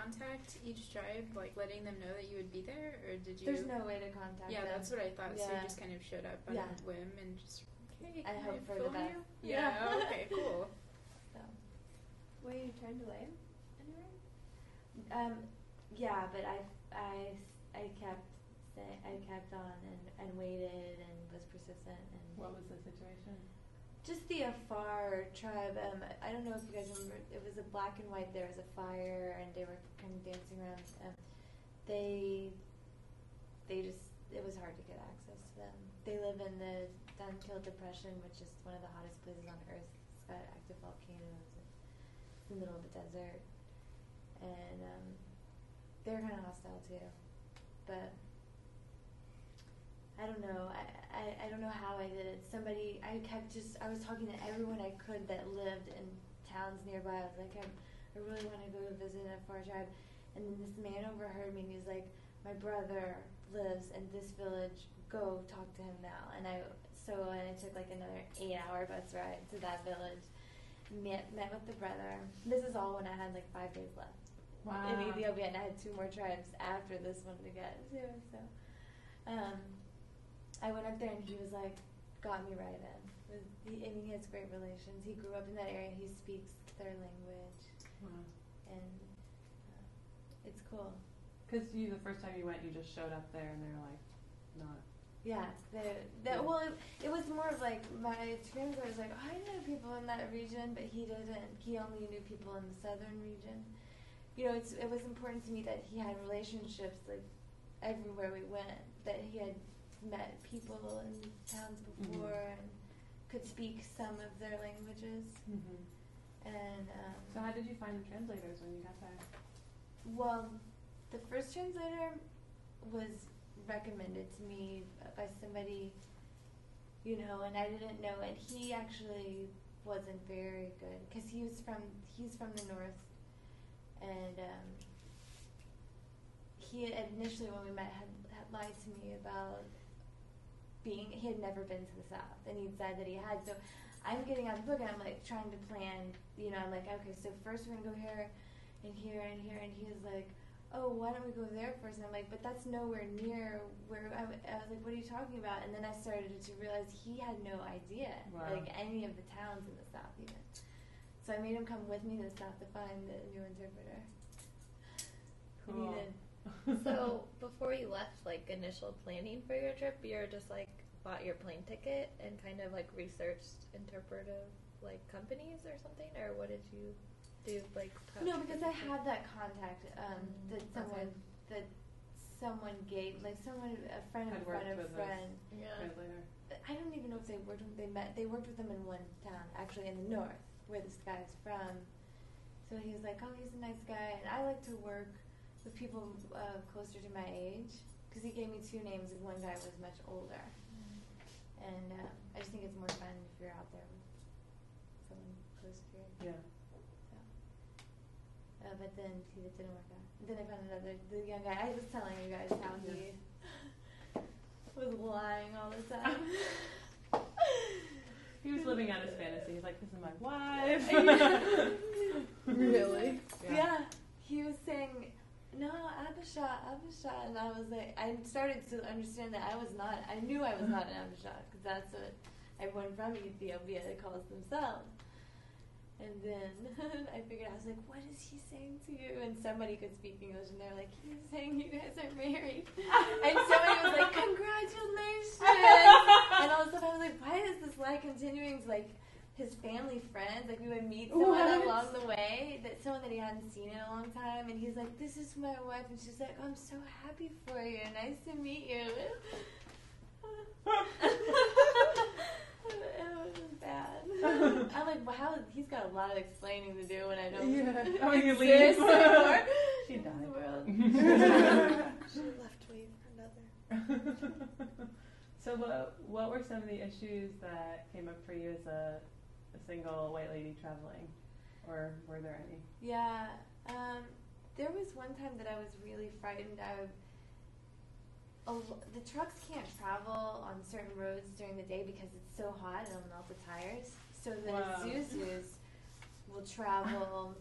contact each tribe, like letting them know that you would be there, or did you? There's no way to contact them. That's what I thought. Yeah. So you just kind of showed up on a whim and just, hey, I hope for the best. Yeah. Okay. Cool. So. Were you trying to land anywhere? Yeah, but I kept on and waited and was persistent. And what was the situation? Just the Afar tribe. I don't know if you guys remember. It was a black and white. There was a fire, and they were kind of dancing around. They just. It was hard to get access to them. They live in the Dunkeld Depression, which is one of the hottest places on Earth. It's got active volcanoes. It's in the middle of the desert, and they're kind of hostile too. But I don't know. I don't know how I did it. I was talking to everyone I could that lived in towns nearby. I was like, I really want to go to visit a Afar tribe. And then this man overheard me and he was like, my brother lives in this village. Go talk to him now. And I took like another 8-hour bus ride to that village. Met with the brother. This is all when I had like 5 days left. Wow. In Ethiopia, and I had 2 more tribes after this one to get to. So, I went up there and he was like, got me right in. He has great relations. He grew up in that area. He speaks their language. Wow. And it's cool. Because the first time you went, you just showed up there and they're like, not. Yeah. Well, it was more of like my translator was like, oh, I know people in that region, but he didn't. He only knew people in the southern region. You know, it was important to me that he had relationships like everywhere we went, that he had met people in towns before and could speak some of their languages. And so how did you find the translators when you got there? Well, the first translator was recommended to me by somebody, and I didn't know it. He actually wasn't very good because he's from the north. And he initially, when we met, had lied to me about he had never been to the south, and he'd said that he had. So I'm getting out the book and I'm like trying to plan. I'm like, okay, so first we're gonna go here and here and here, and he was like, oh, why don't we go there first? And I'm like, but that's nowhere near where I was like, what are you talking about? And then I started to realize he had no idea, like any of the towns in the south even. So I made him come with me to the south to find the new interpreter. Cool. So before you left, like initial planning for your trip, you're just like bought your plane ticket and kind of like researched interpretive like companies or something, or what did you do? Like no, because I had that contact that someone gave, like a friend of a friend of a friend. Yeah. I don't even know if they worked with them. They worked with them in one town, actually in the north, where this guy is from. So he was like, oh, he's a nice guy, and I like to work with people closer to my age, because he gave me 2 names, and one guy was much older. And I just think it's more fun if you're out there with someone close to you. Yeah. So, but then it didn't work out. And then I found the young guy. I was telling you guys how he was lying all the time. He was living out his fantasy. He's like, this is my wife. Really? Yeah. He was saying, no, Abisha, and I was like, I started to understand that I knew I was not an Abisha, because that's what everyone from Ethiopia calls themselves. And then I figured, I was like, what is he saying to you? And somebody could speak English, and they're like, he's saying you guys are married. And somebody was like, congratulations. And all of a sudden I was like, why is this lie continuing to like his family friends? Like we would meet someone along the way, someone that he hadn't seen in a long time, and he's like, this is my wife. And she's like, I'm so happy for you. Nice to meet you. It was bad. I'm like, wow, he's got a lot of explaining to do when I don't exist anymore. She died. She left me for another. So what were some of the issues that came up for you as a single white lady traveling? Or were there any? Yeah. There was one time that I was really frightened. The trucks can't travel on certain roads during the day because it's so hot and it'll melt the tires. So the Zuzus will travel